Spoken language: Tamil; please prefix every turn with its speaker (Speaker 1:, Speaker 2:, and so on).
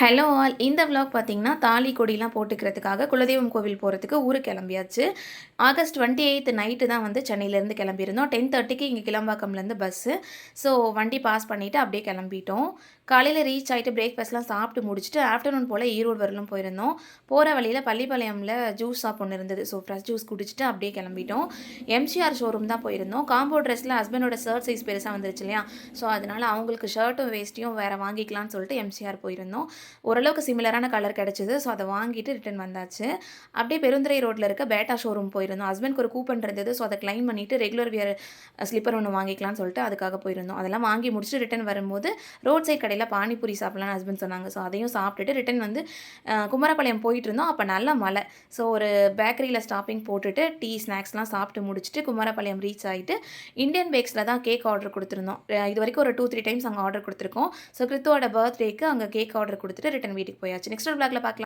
Speaker 1: Hello all. இந்த விளாக் பார்த்தீங்கன்னா, தாலி கொடிலாம் போட்டுக்கிறதுக்காக குலதெய்வம் கோவில் போறதுக்கு ஊருக்கு கிளம்பியாச்சு. ஆகஸ்ட் 28 நைட்டு தான் வந்து சென்னையிலேருந்து கிளம்பியிருந்தோம். 10:30க்கு இங்கே கிளம்பாக்கம்லேருந்து பஸ்ஸு. ஸோ வண்டி பாஸ் பண்ணிவிட்டு அப்படியே கிளம்பிட்டோம். காலையில ரீச் ஆயிட்டு பிரேக்ஃபாஸ்ட்லாம் சாப்பிட்டு முடிச்சுட்டு, ஆஃப்டர்நூன் போல ஈரோடு வரலும் போயிருந்தோம். போற வழியில பள்ளிப்பாளையம்ல ஜூஸ் ஷாப் ஒண்ணு இருந்தது. ஸோ ஃப்ரெஷ் ஜூஸ் குடிச்சிட்டு அப்படியே கிளம்பிட்டோம். எம்ஜிஆர் ஷோரூம் தான் போயிருந்தோம். காம்போ ட்ரெஸ்ல ஹஸ்பண்டோட ஷர்ட் சைஸ் பெருசா வந்துருச்சு இல்லையா? ஸோ அதனால அவங்களுக்கு ஷர்ட்டும், வேஷ்டியும் வேற வாங்கிக்கலாம்னு சொல்லிட்டு எம்ஜிஆர் போயிருந்தோம். ஓரளவுக்கு சிமிலரான கலர் கிடைச்சது. ஸோ அத வாங்கிட்டு ரிட்டர்ன் வந்தாச்சு. அப்படியே பெருந்துறை ரோட்ல இருக்க பேட்டா ஷோரூம் போயிருந்தோம். ஹஸ்பண்ட்க்கு ஒரு கூப்பன் இருந்தது. ஸோ அத கிளைம் பண்ணிட்டு ரெகுலர் வியர் ஸ்லிப்பர் ஒண்ணு வாங்கிக்கலாம்னு சொல்லிட்டு அதுக்காக போயிருந்தோம். அதெல்லாம் வாங்கி முடிச்சுட்டு ரிட்டர்ன் வரும்போது ரோட் சைட் கடையில பானிபூரி சாப்பிடலாம்னு ஹஸ்பண்ட் சொன்னாங்க. ஸோ அதையும் சாப்பிட்டுட்டு ரிட்டர்ன் வந்து குமாரபாளையம் போயிட்டுருந்தோம். அப்ப நல்ல மழை. ஸோ ஒரு பேக்கரியில ஸ்டாப்பிங் போட்டுட்டு டீ, ஸ்நாக்ஸ்லாம் சாப்பிட்டு முடிச்சுட்டு குமாரபாளையம் ரீச் ஆயிட்டு இண்டியன் பேக்ஸ்ல தான் கேக் ஆர்டர் குடுத்துருந்தோம். இதுவரைக்கும் ஒரு 2, 3 டைம்ஸ் அங்க ஆர்டர் குடுத்துருக்கோம். ஸோ கிறித்துவோட பர்த்டேக்கு அங்க கேக் ஆர்டர் குடுத்துட்டு ரிட்டர்ன் வீட்டுக்கு போயாச்சு. நெக்ஸ்ட் ஒரு விளாக்ல பார்க்கலாம்.